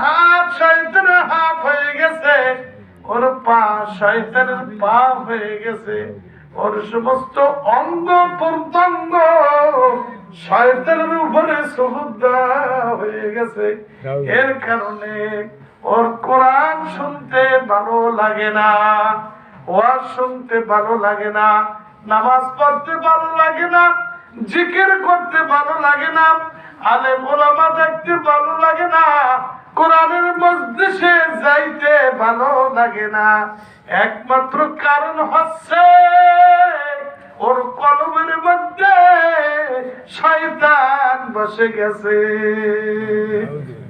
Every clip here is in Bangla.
হাত শয়তানের হাত হয়ে গেছে, ওর পা শয়তানের পা হয়ে গেছে, ওর সমস্ত অঙ্গ প্রত্যঙ্গ শয়তানের উপরে সুবুদ্ধা হয়ে গেছে। এর কারণে ওর কোরআন শুনতে ভালো লাগে না, ওয়াজ শুনতে ভালো লাগে না, নামাজ পড়তে ভালো লাগে না, জিকির করতে ভালো লাগে না, আলেম ওলামা দেখতে ভালো লাগে না, কোরআনের মজলিসে যাইতে ভালো লাগে না। একমাত্র কারণ হচ্ছে ওর কলমের মধ্যে শয়তান বসে গেছে।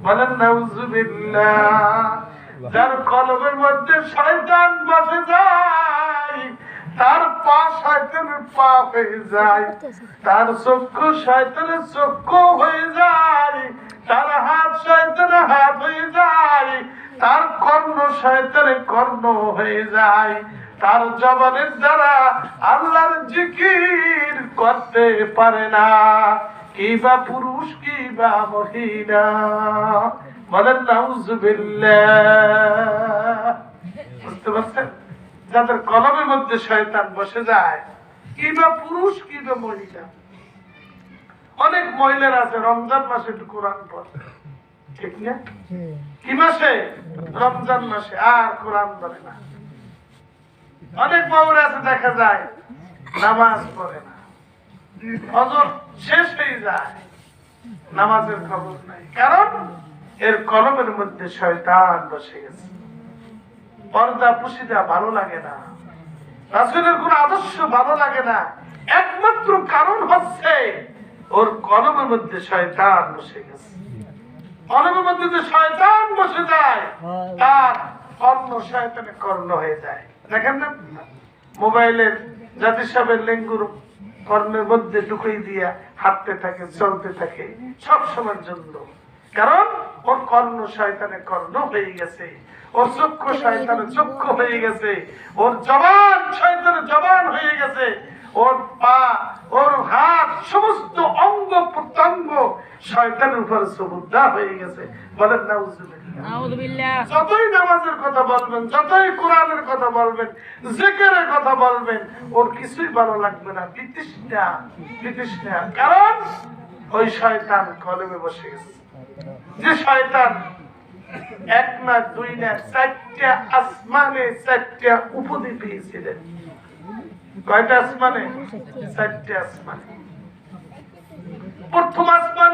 বলেন নাউজুবিল্লাহ। যার কলমের মধ্যে শয়তান বসে যায়, তার পা শয়তানের পা হয়ে যায়, তার চক্ষু শয়তানের চক্ষু হয়ে যায়, তার হাত শয়তানের হাত হয়ে যায়, তার কর্ণ শয়তানের কর্ণ হয়ে যায়। তার জবানের দ্বারা আল্লাহর জিকির করতে পারে না, কিবা পুরুষ কিবা মহিলা। বলেন নাউজুবিল্লাহ। বুঝতে পারছেন? যাদের কলমের মধ্যে শয়তান বসে যায়, কিবা পুরুষ কিবা মহিলা। অনেক মহিলারা আছে রমজান মাসে একটু কোরআন পড়ে, ঠিক না? কি মাসে? রমজান মাসে, আর কোরআন পড়ে না। অনেক বউরা আছে দেখা যায় নামাজ পড়ে না, ফজর শেষ হয়ে যায়, নামাজের খবর নাই। কারণ এর কলমের মধ্যে শয়তান বসে গেছে। পর্দা পুশিদা ভালো লাগে না, রাসূলের কোন আদর্শ ভালো লাগে না, একমাত্র কারণ হচ্ছে ওর কলমের মধ্যে শয়তান বসে গেছে। কলমের মধ্যে যে শয়তান বসে যায়, তার কর্ণ শয়তানের কর্ণ হয়ে যায়। দেখেন না, মোবাইলের জাতি সাহেবের লেঙ্গুর কর্ণের মধ্যে ঢুকিয়ে দিয়া হাঁটতে থাকে, চলতে থাকে সব সময়ের জন্য। কারণ ওর কর্ণ শয়তানের কর্ণ হয়ে গেছে, ওর চক্ষু শয়তানের চক্ষু হয়ে গেছে, ওর জবান শয়তানের জবান হয়ে গেছে, ওর পা ওর হাত সমস্ত অঙ্গ প্রত্যঙ্গ শয়তানের উপর সুবুদ্ধা হয়ে গেছে। বলেন নাউজুবিল্লাহ। যতই নামাজের কথা বলবেন, যতই কোরআনের কথা বলবেন, জিকিরের কথা বলবেন, ওর কিছুই ভালো লাগবে না, বিতৃষ্ণা বিতৃষ্ণা। কারণ ওই শয়তান কলমে বসে গেছে। যে শয়তান এক না দুই না চারটা আসমানে চারটা উপাধি পেয়েছিলেন। কয়টা আসমানে? চারটা আসমানে। প্রথম আসমান